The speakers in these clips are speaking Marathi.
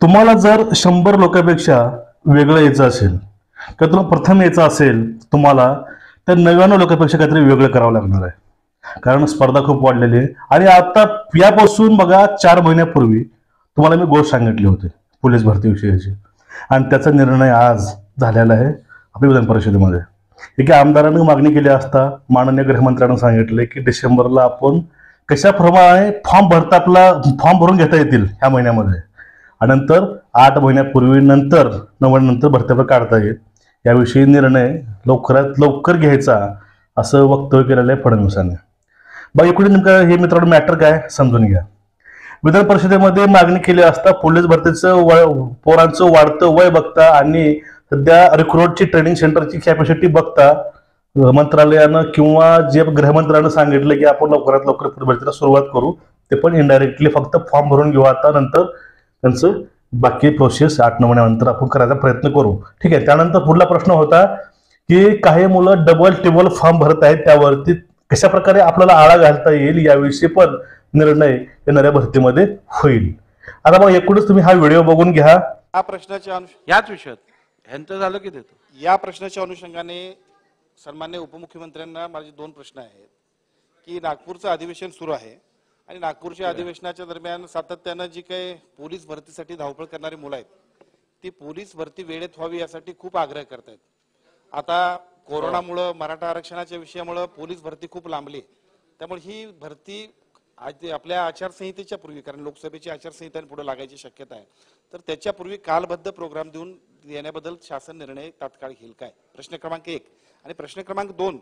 तुम्हाला जर 100 लोकांपेक्षा वेगळं यायचं असेल किंवा तुम्हाला प्रथम यायचं असेल तुम्हाला तर 99 लोकांपेक्षा काहीतरी वेगळं करावं लागणार आहे. कारण स्पर्धा खूप वाढलेली आहे. आणि आता यापासून बघा 4 महिन्यापूर्वी तुम्हाला मी गोष्ट सांगितली होती पोलीस भरतीविषयीची, आणि त्याचा निर्णय आज झालेला आहे आपल्या विधान परिषदेमध्ये. एका आमदारांनी मागणी केली असता माननीय गृहमंत्र्यांना सांगितले की डिसेंबरला आपण कशाप्रमाणे फॉर्म भरून घेता येतील ह्या महिन्यामध्ये, आणि नंतर 8 महिन्यापूर्वी नंतर भरत्या काढता येईल याविषयी निर्णय लवकरात लवकर घ्यायचा असं वक्तव्य केलेलं आहे फडणवीसांनी. बघा इकडे नेमकं हे मित्रांनो मॅटर काय समजून घ्या. विधान परिषदेमध्ये मागणी केली असता पोलीस भरतीचं पोरांचं वाढतं वय बघता आणि सध्या रिक्रूटची ट्रेनिंग सेंटरची कॅपॅसिटी बघता मंत्रालयानं किंवा जे गृहमंत्र्यानं सांगितलं की आपण लवकरात लवकर पोलीस भरतीला सुरुवात करू, ते पण इनडायरेक्टली फक्त फॉर्म भरून घेऊ आता, नंतर त्यांचं बाकी प्रोसेस 8-9 महिन्यानंतर आपण करायचा प्रयत्न करू. ठीक आहे. त्यानंतर पुढला प्रश्न होता की काही मुलं डबल टेबल फॉर्म भरत आहेत, त्यावरती कशा प्रकारे आपल्याला आळा घालता येईल याविषयी पण निर्णय येणाऱ्या भरतीमध्ये होईल. आता मग एकूणच तुम्ही हा व्हिडिओ बघून घ्या. या प्रश्नाच्या याच विषयात ह्यांचं झालं की देतो. या प्रश्नाच्या अनुषंगाने सन्मान्य उपमुख्यमंत्र्यांना माझे 2 प्रश्न आहेत की नागपूरचं अधिवेशन सुरू आहे आणि नागपूरच्या अधिवेशनाच्या दरम्यान सातत्यानं जी काही पोलीस भरतीसाठी धावपळ करणारी मुलं आहेत ती पोलीस भरती वेळेत व्हावी यासाठी खूप आग्रह करतायत. आता कोरोनामुळे मराठा आरक्षणाच्या विषयामुळे पोलीस भरती खूप लांबली, त्यामुळे ही भरती आपल्या आचारसंहितेच्या पूर्वी, कारण लोकसभेची आचारसंहिता पुढे लागायची शक्यता आहे, तर त्याच्यापूर्वी कालबद्ध प्रोग्राम देऊन येण्याबद्दल शासन निर्णय तात्काळ घेईल काय? प्रश्न क्रमांक 1. आणि प्रश्न क्रमांक 2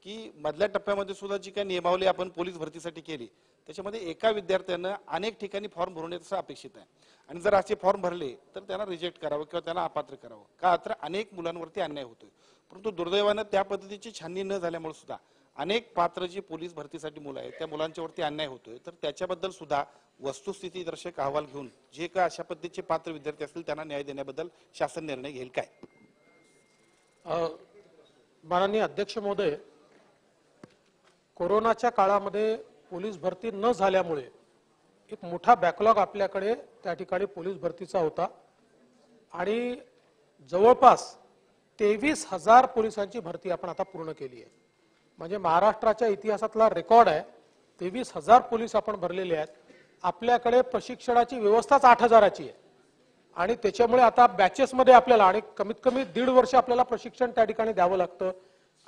की मधल्या टप्प्यामध्ये सुद्धा जी काही नियमावली आपण पोलीस भरतीसाठी केली त्याच्यामध्ये एका विद्यार्थ्यानं अनेक ठिकाणी फॉर्म भरून येण्याचं अपेक्षित आहे, आणि जर असे फॉर्म भरले तर त्यांना रिजेक्ट करावं किंवा त्यांना अपात्र करावं का, तर अनेक मुलांवरती अन्याय होतोय. परंतु दुर्दैवानं त्या पद्धतीची छाननी न झाल्यामुळे सुद्धा अनेक पात्र जी पोलीस भरतीसाठी मुलं आहेत त्या मुलांच्यावरती अन्याय होतोय. तर त्याच्याबद्दल सुद्धा वस्तुस्थिती दर्शक अहवाल घेऊन जे काय अशा पद्धतीचे पात्र विद्यार्थी असतील त्यांना न्याय देण्याबद्दल शासन निर्णय घेईल काय? माननीय अध्यक्ष महोदय, कोरोनाच्या काळामध्ये पोलीस भरती न झाल्यामुळे एक मोठा बॅकलॉग आपल्याकडे त्या ठिकाणी पोलीस भरतीचा होता आणि जवळपास 23,000 पोलिसांची भरती आपण आता पूर्ण केली आहे. म्हणजे महाराष्ट्राच्या इतिहासातला रेकॉर्ड आहे. 23,000 पोलीस आपण भरलेले आहेत. आपल्याकडे प्रशिक्षणाची व्यवस्थाच 8,000ची आहे आणि त्याच्यामुळे आता बॅचेसमध्ये आपल्याला आणि कमीत कमी 1.5 वर्ष आपल्याला प्रशिक्षण त्या ठिकाणी द्यावं लागतं.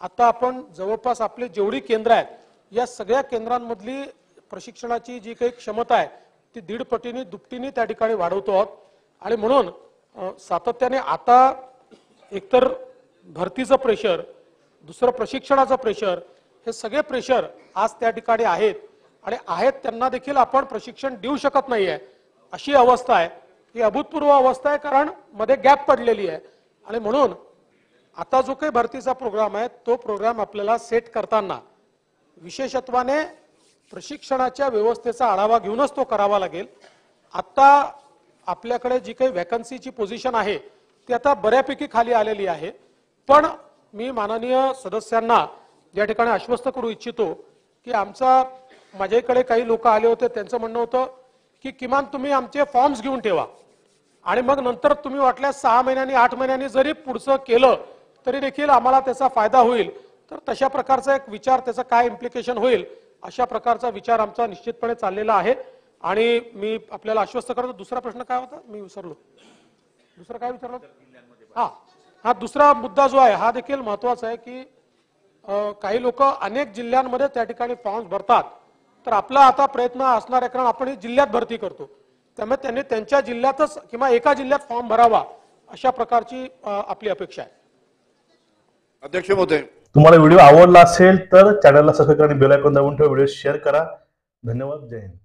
आता आपण जवळपास आपले जेवढी केंद्र आहेत या सगळ्या केंद्रांमधली प्रशिक्षणाची जी काही क्षमता आहे ती 1.5 पटीने दुपटीने त्या ठिकाणी वाढवतो आहोत. आणि म्हणून सातत्याने आता एकतर भरतीचं प्रेशर, दुसरं प्रशिक्षणाचं प्रेशर, हे सगळे प्रेशर आज त्या ठिकाणी आहेत आणि त्यांना देखील आपण प्रशिक्षण देऊ शकत नाहीये अशी अवस्था आहे. ही अभूतपूर्व अवस्था आहे, कारण मध्ये गॅप पडलेली आहे. आणि म्हणून आता जो काही भरतीचा प्रोग्राम आहे तो प्रोग्राम आपल्याला सेट करताना विशेषत्वाने प्रशिक्षणाच्या व्यवस्थेचा आढावा घेऊनच तो करावा लागेल. आता आपल्याकडे जी काही वॅकन्सीची पोझिशन आहे ती आता बऱ्यापैकी खाली आलेली आहे, पण मी माननीय सदस्यांना या ठिकाणी आश्वस्त करू इच्छितो की माझ्याकडे काही लोक आले होते, त्यांचं म्हणणं होतं की किमान तुम्ही आमचे फॉर्म्स घेऊन ठेवा आणि मग नंतर तुम्ही वाटल्यास 6 महिन्यांनी 8 महिन्यांनी जरी पुढचं केलं तरी देखील आम्हाला त्याचा फायदा होईल. तर तशा प्रकारचा एक विचार, त्याचा काय इम्प्लिकेशन होईल अशा प्रकारचा विचार आमचा निश्चितपणे चाललेला आहे. आणि मी आपल्याला आश्वस्त करतो. दुसरा प्रश्न काय होता मी विसरलो. दुसरा काय विचारलं? हा दुसरा मुद्दा जो आहे हा देखील महत्वाचा आहे की काही लोक अनेक जिल्ह्यांमध्ये त्या ठिकाणी फॉर्म्स भरतात, तर आपला आता प्रयत्न असणार आहे, कारण आपण जिल्ह्यात भरती करतो, त्यामुळे त्यांनी त्यांच्या जिल्ह्यातच किंवा एका जिल्ह्यात फॉर्म भरावा अशा प्रकारची आपली अपेक्षा आहे. अध्यक्ष महोदय, तुम्हाला व्हिडिओ आवडला असेल तर चॅनलला सबस्क्राईब करा आणि बेल आयकॉन दाबून ठेवा. व्हिडिओ शेअर करा. धन्यवाद. जय हिंद.